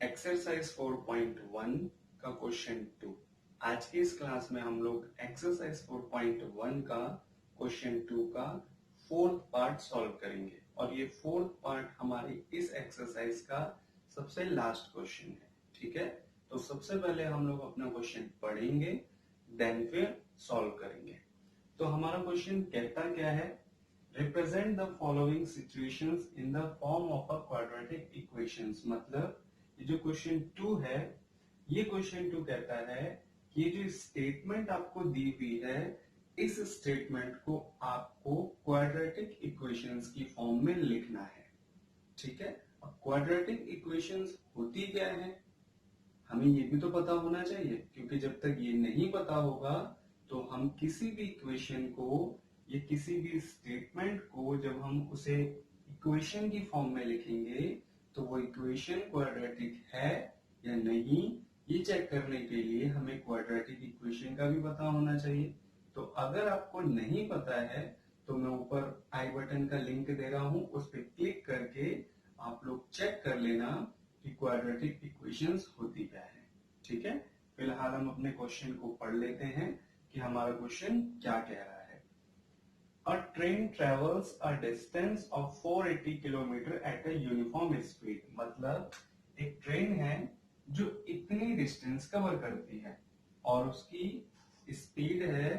Exercise 4.1 का question 2। आज की इस क्लास में हम लोग एक्सरसाइज 4.1 का क्वेश्चन 2 का फोर्थ पार्ट सॉल्व करेंगे और ये फोर्थ पार्ट हमारी इस एक्सरसाइज का सबसे लास्ट क्वेश्चन है। ठीक है, तो सबसे पहले हम लोग अपना क्वेश्चन पढ़ेंगे, देन फिर सॉल्व करेंगे। तो हमारा क्वेश्चन कहता क्या है, represent the following situations in the form of a quadratic equations. मतलब ये जो क्वेश्चन 2 है, ये क्वेश्चन 2 कहता है कि ये जो स्टेटमेंट आपको दी हुई है, इस स्टेटमेंट को आपको क्वाड्रेटिक इक्वेशंस की फॉर्म में लिखना है। ठीक है, अब क्वाड्रेटिक इक्वेशंस होती क्या है, हमें ये भी तो पता होना चाहिए, क्योंकि जब तक ये नहीं पता होगा तो हम किसी भी इक्वेशन को या किसी भी स्टेटमेंट को जब हम उसे इक्वेशन की फॉर्म में लिखेंगे तो वो इक्वेशन क्वाड्रेटिक है या नहीं, ये चेक करने के लिए हमें क्वाड्रेटिक इक्वेशन का भी पता होना चाहिए। तो अगर आपको नहीं पता है तो मैं ऊपर आई बटन का लिंक दे रहा हूं, उस पर क्लिक करके आप लोग चेक कर लेना कि क्वाड्रेटिक इक्वेशंस होती क्या है। ठीक है, फिलहाल हम अपने क्वेश्चन को पढ़ लेते हैं कि हमारा क्वेश्चन क्या कह रहा है। A train travels a distance of 480 kilometre at a uniform speed। मतलब एक ट्रेन है जो इतनी डिस्टेंस कवर करती है और उसकी स्पीड है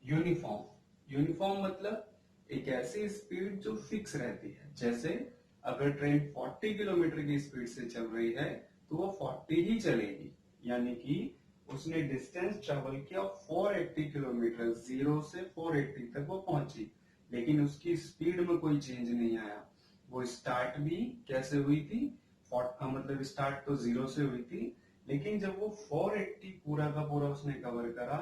यूनिफॉर्म। यूनिफॉर्म मतलब एक ऐसी स्पीड जो फिक्स रहती है। जैसे अगर ट्रेन 40 किलोमीटर की स्पीड से चल रही है तो वो 40 ही चलेगी, यानी कि उसने डिस्टेंस ट्रेवल किया 480 किलोमीटर, 0 से 480 तक वो पहुंची, लेकिन उसकी स्पीड में कोई चेंज नहीं आया। वो स्टार्ट भी कैसे हुई थी, मतलब स्टार्ट तो 0 से हुई थी, लेकिन जब वो 480 पूरा का पूरा उसने कवर करा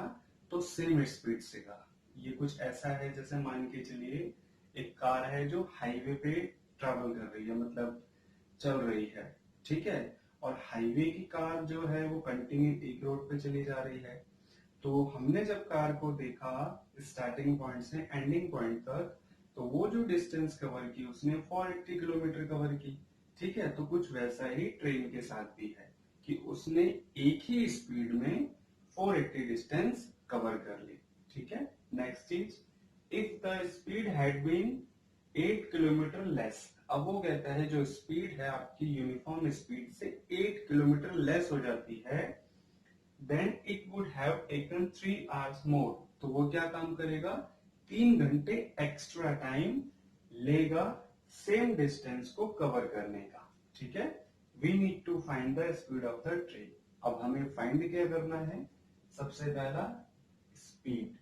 तो सेम स्पीड से करा। ये कुछ ऐसा है जैसे मान के चलिए एक कार है जो हाईवे पे ट्रेवल कर रही है, मतलब चल रही है। ठीक है, और हाईवे की कार जो है वो कंटिन्यू एक रोड पे चली जा रही है। तो हमने जब कार को देखा स्टार्टिंग पॉइंट से एंडिंग पॉइंट तक, तो वो जो डिस्टेंस कवर की उसने 480 किलोमीटर कवर की। ठीक है, तो कुछ वैसा ही ट्रेन के साथ भी है कि उसने एक ही स्पीड में 480 डिस्टेंस कवर कर ली। ठीक है, नेक्स्ट चीज, if the speed had been 8 kilometre less. अब वो कहता है जो स्पीड है आपकी यूनिफॉर्म स्पीड से 8 किलोमीटर लेस हो जाती है, then it would have taken 3 hours more. तो वो क्या काम करेगा, 3 घंटे एक्स्ट्रा टाइम लेगा सेम डिस्टेंस को कवर करने का। ठीक है, we need to find the speed of the train. अब हमें फाइंड क्या करना है, सबसे पहला स्पीड।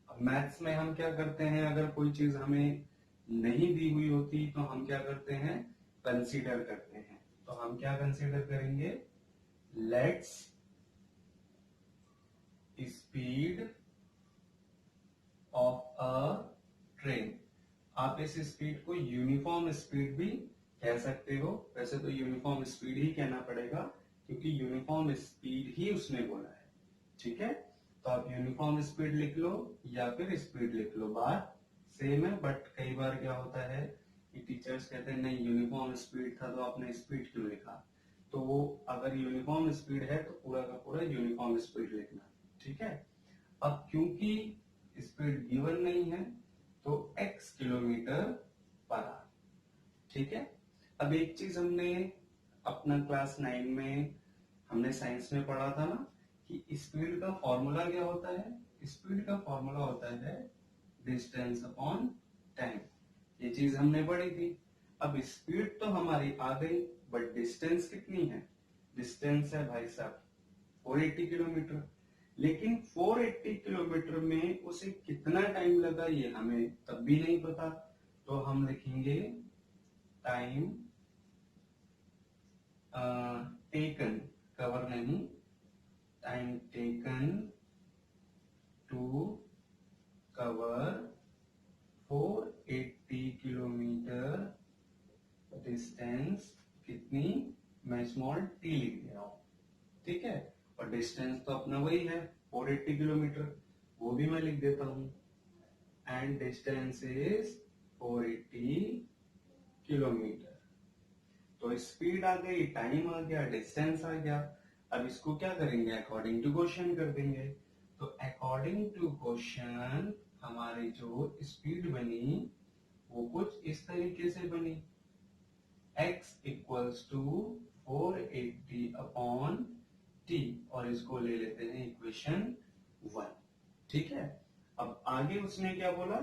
अब मैथ्स में हम क्या करते हैं, अगर कोई चीज हमें नहीं दी हुई होती तो हम क्या करते हैं, कंसीडर करते हैं। तो हम क्या कंसीडर करेंगे, let's speed of a train. आप इस स्पीड को यूनिफॉर्म स्पीड भी कह सकते हो, वैसे तो यूनिफॉर्म स्पीड ही कहना पड़ेगा क्योंकि यूनिफॉर्म स्पीड ही उसने बोला है। ठीक है, तो आप यूनिफॉर्म स्पीड लिख लो या फिर स्पीड लिख लो, बात सेम है। बट कई बार क्या होता है कि टीचर्स कहते हैं नहीं यूनिफॉर्म स्पीड था तो आपने स्पीड क्यों लिखा। तो वो अगर यूनिफॉर्म स्पीड है तो पूरा का पूरा यूनिफॉर्म स्पीड लिखना। ठीक है, अब क्योंकि स्पीड गिवन नहीं है तो x किलोमीटर पर आवर। ठीक है, अब एक चीज हमने अपना क्लास 9 में हमने साइंस में पढ़ा था ना कि स्पीड का फॉर्मूला क्या होता है। स्पीड का फॉर्मूला होता है डिस्टेंस अपॉन टाइम। ये चीज हमने पढ़ी थी। अब स्पीड तो हमारी आ गई, बट डिस्टेंस कितनी है, डिस्टेंस है भाई साहब 480 किलोमीटर। लेकिन 480 किलोमीटर में उसे कितना टाइम लगा ये हमें तब भी नहीं पता। तो हम लिखेंगे टाइम टेकन, कवर नहीं, time taken to cover 480 kilometre distance. कितनी, मैं स्मॉल टी लिख दे रहा हूं। ठीक है, और डिस्टेंस तो अपना वही है 480 किलोमीटर, वो भी मैं लिख देता हूं। And distance is 480 kilometre. तो स्पीड आ गई, टाइम आ गया, डिस्टेंस आ गया। अब इसको क्या करेंगे, अकॉर्डिंग टू क्वेश्चन कर देंगे। तो अकॉर्डिंग टू क्वेश्चन हमारी जो स्पीड बनी वो कुछ इस तरीके से बनी, x equals to 480 upon t, और इसको ले लेते हैं इक्वेशन 1। ठीक है। अब आगे उसने क्या बोला,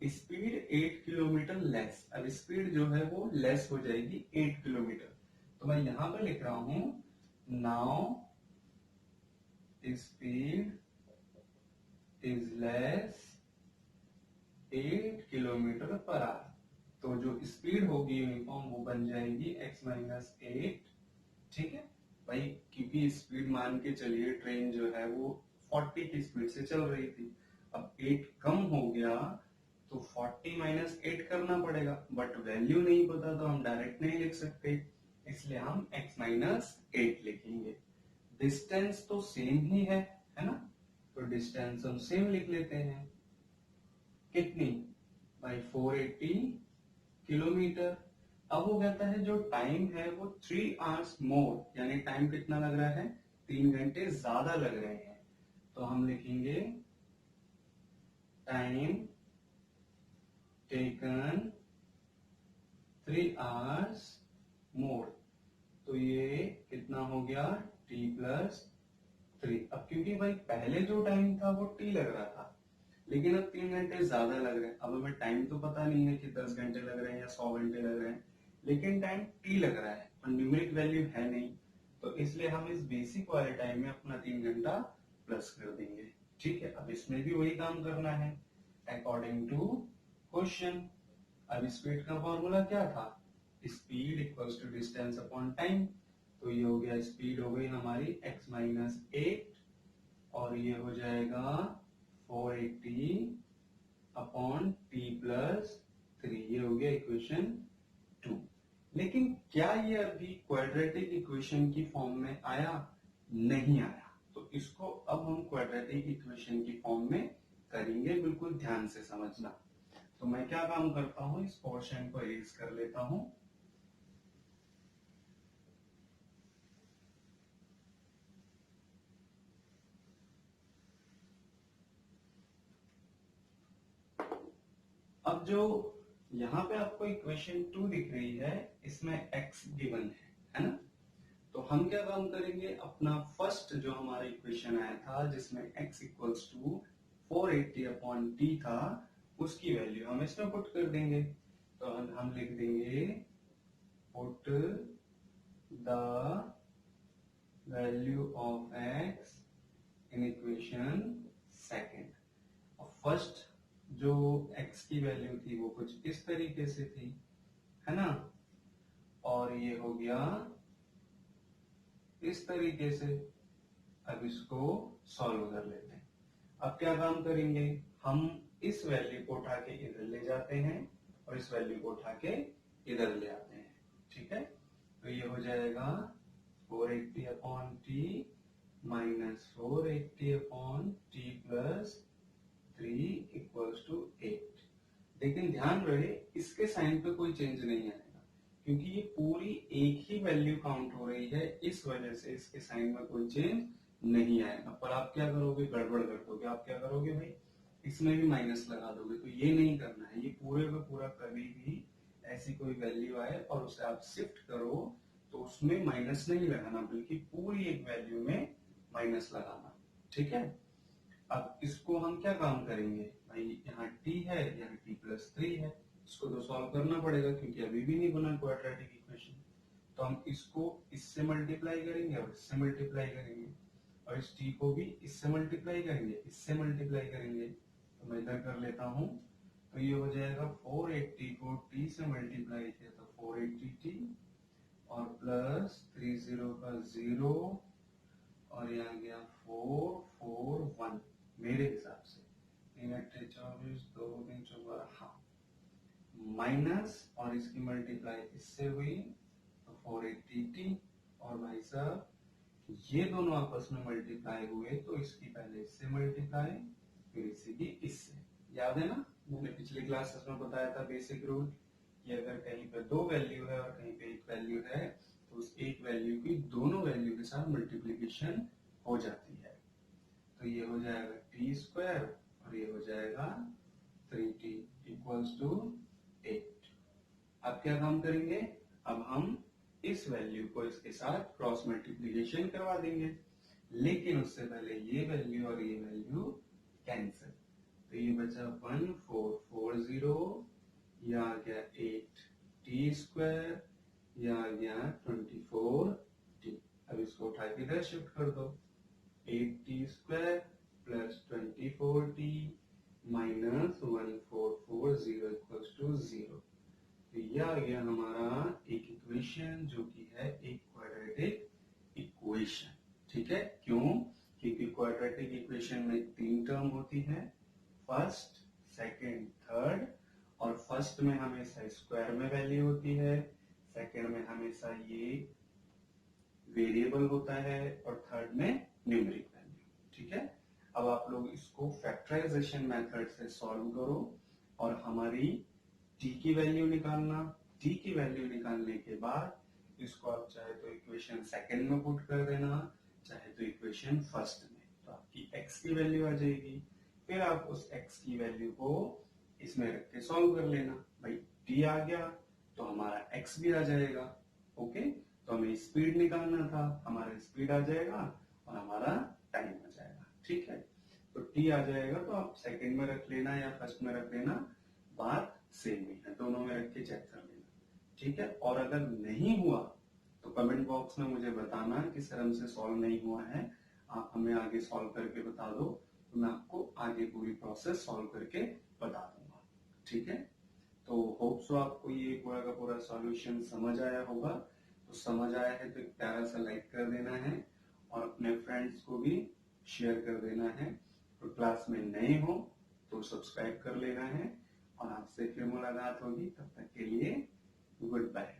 स्पीड 8 किलोमीटर लेस। अब स्पीड जो है वो लेस हो जाएगी 8 किलोमीटर। तो मैं यहां पर लिख रहा हूं, now speed is less 8 kilometre per hour. तो जो स्पीड होगी यूनिफॉर्म वो बन जाएगी x माइनस 8। ठीक है भाई, क्योंकि स्पीड मान के चलिए ट्रेन जो है वो 40 की स्पीड से चल रही थी। अब 8 कम हो गया तो 40 माइनस 8 करना पड़ेगा, बट वैल्यू नहीं पता तो हम डायरेक्ट नहीं लिख सकते, इसलिए हम x माइनस 8 लिखेंगे। डिस्टेंस तो सेम ही है ना, तो डिस्टेंस हम सेम लिख लेते हैं। कितनी भाई, 480 किलोमीटर। अब वो कहता है जो टाइम है वो 3 आवर्स मोर, यानी टाइम कितना लग रहा है, 3 घंटे ज्यादा लग रहे हैं। तो हम लिखेंगे टाइम टेकन 3 आवर्स मोर। तो ये कितना हो गया, t प्लस 3। अब क्योंकि भाई पहले जो टाइम था वो t लग रहा था, लेकिन अब 3 घंटे ज्यादा लग रहे हैं। अब हमें टाइम तो पता नहीं है कि 10 घंटे लग रहे हैं या 100 घंटे लग रहे हैं, लेकिन टाइम t लग रहा है और न्यूमेरिक वैल्यू है नहीं, तो इसलिए हम इस बेसिक वाले टाइम में अपना 3 घंटा प्लस कर देंगे। ठीक है। अब इसमें भी वही काम करना है अकॉर्डिंग टू क्वेश्चन। अब स्पीड का फॉर्मूला क्या था, speed equals to distance upon time. तो ये हो गया, स्पीड हो गई हमारी x माइनस 8 और ये हो जाएगा 480 अपॉन t प्लस 3। ये हो गया इक्वेशन 2। लेकिन क्या ये अभी क्वाड्रेटिक इक्वेशन की फॉर्म में आया, नहीं आया। तो इसको अब हम क्वाड्रेटिक इक्वेशन की फॉर्म में करेंगे, बिल्कुल ध्यान से समझना। तो मैं क्या काम करता हूं, इस पोर्शन को इरेज कर लेता हूं। अब जो यहाँ पे आपको इक्वेशन 2 दिख रही है, इसमें x गिवन है ना। तो हम क्या काम करेंगे, अपना फर्स्ट जो हमारा इक्वेशन आया था जिसमें x equals to 480 upon t था, उसकी वैल्यू हम इसमें पुट कर देंगे। तो हम लिख देंगे put the value of x in equation second. और फर्स्ट जो x की वैल्यू थी वो कुछ इस तरीके से थी, है ना, और ये हो गया इस तरीके से। अब इसको सॉल्व कर लेते हैं। अब क्या काम करेंगे, हम इस वैल्यू को उठा के इधर ले जाते हैं और इस वैल्यू को उठा के इधर ले आते हैं। ठीक है। तो ये हो जाएगा 480 upon T minus 480 upon T plus 3 equals to 8। लेकिन ध्यान रहे इसके साइन पे कोई चेंज नहीं आएगा, क्योंकि ये पूरी एक ही वैल्यू काउंट हो रही है, इस वजह से इसके साइन में कोई चेंज नहीं आएगा। पर आप क्या करोगे, गड़बड़ कर दोगे। आप क्या करोगे भाई, इसमें भी माइनस लगा दोगे। तो ये नहीं करना है, ये पूरे पे पूरा कभी भी ऐसी कोई वैल्यू आए और उसे आप शिफ्ट करो तो उसमें माइनस नहीं लगाना, बल्कि पूरी एक वैल्यू में माइनस लगाना। ठीक है। अब इसको हम क्या काम करेंगे भाई, यहाँ t है, यहाँ t प्लस 3 है, इसको तो सॉल्व करना पड़ेगा क्योंकि अभी भी नहीं बना क्वाड्रेटिक इक्वेशन। तो हम इसको इससे मल्टीप्लाई करेंगे और इससे मल्टीप्लाई करेंगे, और इस t को भी इससे मल्टीप्लाई करेंगे, इससे मल्टीप्लाई करेंगे। तो मैं इधर कर लेता हूँ। तो ये हो जाएगा 480 को t से मल्टीप्लाई किया तो 480t और प्लस 30 का 0 और यहाँ गया 441 मेरे हिसाब से। 3 अट्ठे 24, 2 3 14, हाँ, माइनस और इसकी मल्टीप्लाई इससे हुई तो 480t, और भाई साहब ये दोनों आपस में मल्टीप्लाई हुए तो इसकी पहले इससे मल्टीप्लाई फिर इसी की इससे। याद है ना, मैंने पिछली क्लासेस में बताया था बेसिक रूल, कि अगर कहीं पे 2 वैल्यू है और कहीं पे 1 वैल्यू है तो उस एक वैल्यू की दोनों वैल्यू के साथ मल्टीप्लीकेशन हो जाती है। तो ये हो जाएगा टी स्क्वायर और ये हो जाएगा 3t इक्वल्स टू 8। अब क्या काम करेंगे, अब हम इस वैल्यू को इसके साथ क्रॉस मल्टीप्लीकेशन करवा देंगे, लेकिन उससे पहले ये वैल्यू और ये वैल्यू कैंसिल। तो ये बचा 1440, यह आ गया 8t स्क्वायर, यह आ गया 24t। अब इसको उठा के इधर शिफ्ट कर दो, 8t square plus 24t minus 1440 equals to 0। तो यह आ गया हमारा एक इक्वेशन जो कि है एक क्वाड्रेटिक इक्वेशन। ठीक है, क्यों? क्योंकि क्वाड्रेटिक इक्वेशन में 3 टर्म होती है, फर्स्ट, सेकंड, थर्ड, और फर्स्ट में हमेशा स्क्वायर में वैल्यू होती है, सेकंड में हमेशा ये वेरिएबल होता है और थर्ड में न्यूमेरिक वैल्यू। ठीक है, अब आप लोग इसको फैक्टराइजेशन मेथड से सॉल्व करो और हमारी t की वैल्यू निकालना। t की वैल्यू निकालने के बाद इसको आप चाहे तो इक्वेशन सेकंड में पुट कर देना, चाहे तो इक्वेशन फर्स्ट में, तो आपकी x की वैल्यू आ जाएगी। फिर आप उस x की वैल्यू को इसमें रख के सॉल्व कर लेना। भाई t आ गया तो हमारा x भी आ जाएगा। ओके, तो हमें स्पीड निकालना था, हमारा स्पीड आ जाएगा और हमारा टाइम आ जाएगा। ठीक है, तो t आ जाएगा तो आप सेकंड में रख लेना या फर्स्ट में रख लेना, बात सेम ही है, दोनों में रख के चेक कर लेना। ठीक है, और अगर नहीं हुआ तो कमेंट बॉक्स में मुझे बताना कि सर हमसे सॉल्व नहीं हुआ है, आप हमें आगे सॉल्व करके बता दो, तो मैं आपको आगे पूरी प्रोसेस सॉल्व करके बता दूंगा। ठीक है, तो होप सो आपको ये पूरा का पूरा सॉल्यूशन समझ आया होगा। तो समझ आया है तो एक प्यारा सा लाइक कर देना है और अपने फ्रेंड्स को भी शेयर कर देना है। तो क्लास में नए हो तो सब्सक्राइब कर लेना है और आपसे फिर मुलाकात होगी। तब तक के लिए गुड बाय।